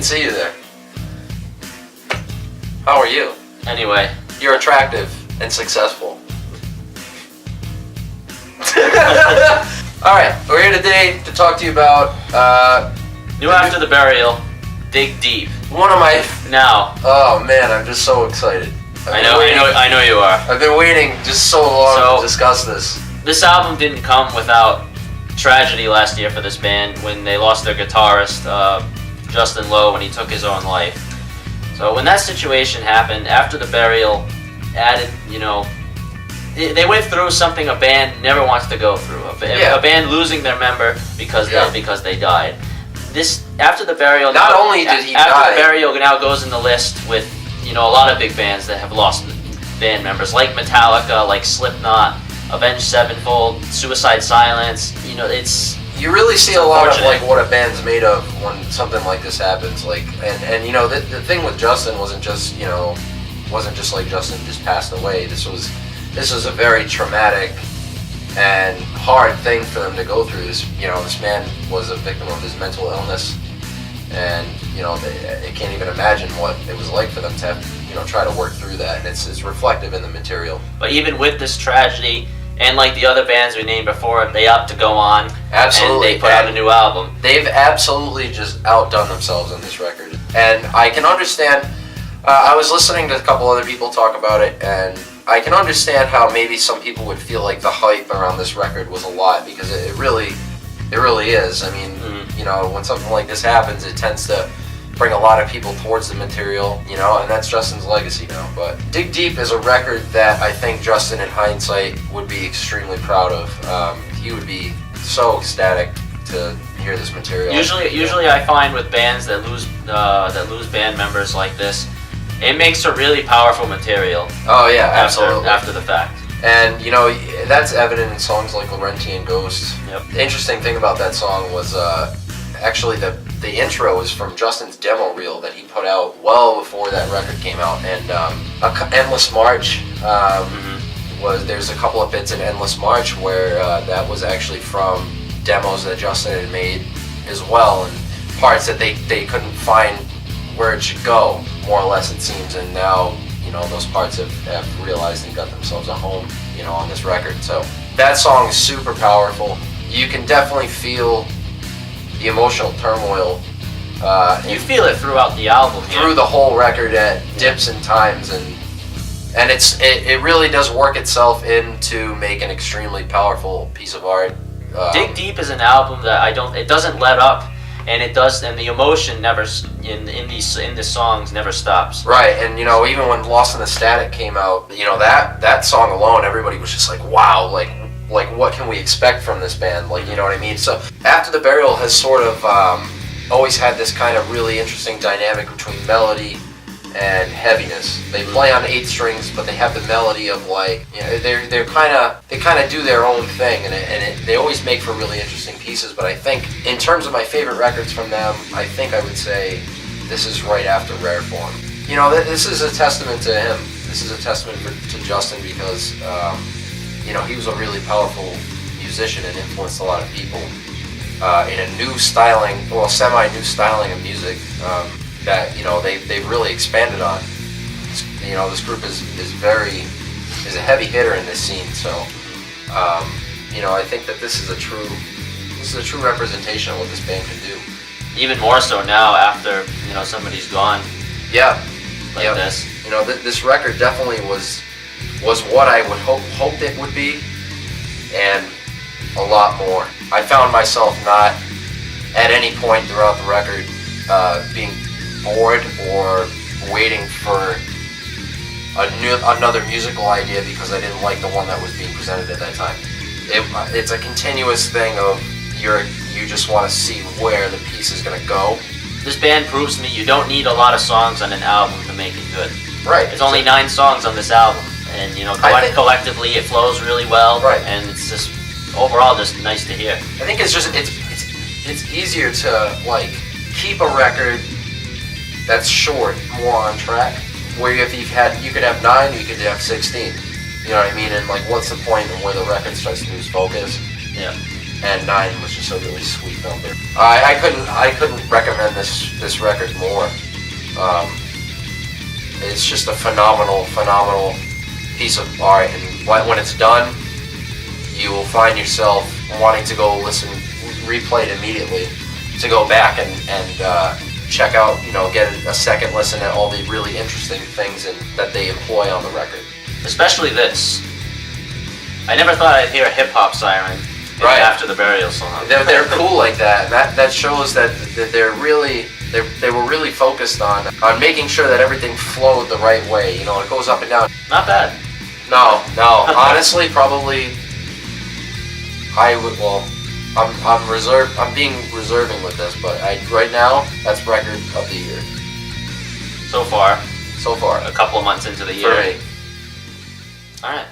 didn't see you there. How are you? Anyway. You're attractive and successful. Alright, we're here today to talk to you about New After the Burial, Dig Deep. one of my... Now. Oh man, I'm just so excited. I know you are. I've been waiting just so long to discuss this. This album didn't come without tragedy last year for this band when they lost their guitarist, Justin Lowe, when he took his own life. So when that situation happened, After the Burial added, they went through something a band never wants to go through. A band losing their member because they died. This After the Burial. Not only did he die. After the Burial now goes in the list with a lot of big bands that have lost band members, like Metallica, like Slipknot, Avenged Sevenfold, Suicide Silence. You really see a lot of like what a band's made of when something like this happens. Like, and the thing with Justin wasn't just like Justin just passed away. This was a very traumatic and hard thing for them to go through. This man was a victim of his mental illness, and they can't even imagine what it was like for them to have try to work through that. And it's reflective in the material. But even with this tragedy, and like the other bands we named before, they opt to go on. Absolutely. And they put out a new album. They've absolutely just outdone themselves on this record. And I can understand, I was listening to a couple other people talk about it, and I can understand how maybe some people would feel like the hype around this record was a lot, because it really is. I mean, when something like this happens, it tends to bring a lot of people towards the material, and that's Justin's legacy now. But Dig Deep is a record that I think Justin, in hindsight, would be extremely proud of. He would be so ecstatic to hear this material. Usually, I find with bands that lose band members like this, it makes a really powerful material. Oh yeah, absolutely. After the fact. And that's evident in songs like Laurentian Ghost. Yep. The interesting thing about that song was actually the intro is from Justin's demo reel that he put out well before that record came out. And Endless March there's a couple of bits in Endless March where that was actually from demos that Justin had made as well, and parts that they couldn't find where it should go, more or less, it seems. And now those parts have realized and got themselves a home on this record. So that song is super powerful. You can definitely feel the emotional turmoil. You feel it throughout the album. Through the whole record at dips and times, and it really does work itself into make an extremely powerful piece of art. Dig Deep is an album that it doesn't let up, and the emotion never in the songs never stops. Right, and even when Lost in the Static came out, that song alone, everybody was just like, wow, like what can we expect from this band? Like, you know what I mean? So After the Burial has sort of always had this kind of really interesting dynamic between melody and heaviness. They play on 8 strings, but they have the melody of they kind of do their own thing, and they always make for really interesting pieces. But I think in terms of my favorite records from them, I think I would say this is right after Rare Form. This is a testament to him. This is a testament to Justin, because he was a really powerful musician and influenced a lot of people in a new styling, semi-new styling of music that they've really expanded on. This group is a heavy hitter in this scene. So I think that this is a true representation of what this band can do. Even more so now after somebody's gone. Yeah. Like this. This record definitely was what I would hoped it would be, and a lot more. I found myself not at any point throughout the record being bored or waiting for another musical idea because I didn't like the one that was being presented at that time. It's a continuous thing of you just want to see where the piece is going to go. This band proves to me you don't need a lot of songs on an album to make it good. Right. There's only 9 songs on this album, and collectively it flows really well. Right. And it's just overall just nice to hear. I think it's just it's easier to keep a record that's short, more on track. Where if you could have 9, you could have 16. You know what I mean? And what's the point of where the record starts to lose focus? Yeah. and 9 was just a really sweet number. I couldn't recommend this record more. It's just a phenomenal piece of art, and when it's done, you will find yourself wanting to go replay it immediately, to go back and check out, get a second listen at all the really interesting things that they employ on the record. Especially this. I never thought I'd hear a hip-hop siren Right. After the Burial song. They're cool like that. That shows that they were really focused on making sure that everything flowed the right way. It goes up and down. Not bad. No. Honestly, probably I would. Well, I'm reserved. I'm being reserving with this, but right now that's record of the year So far. so far A couple of months into the year. for me. All right.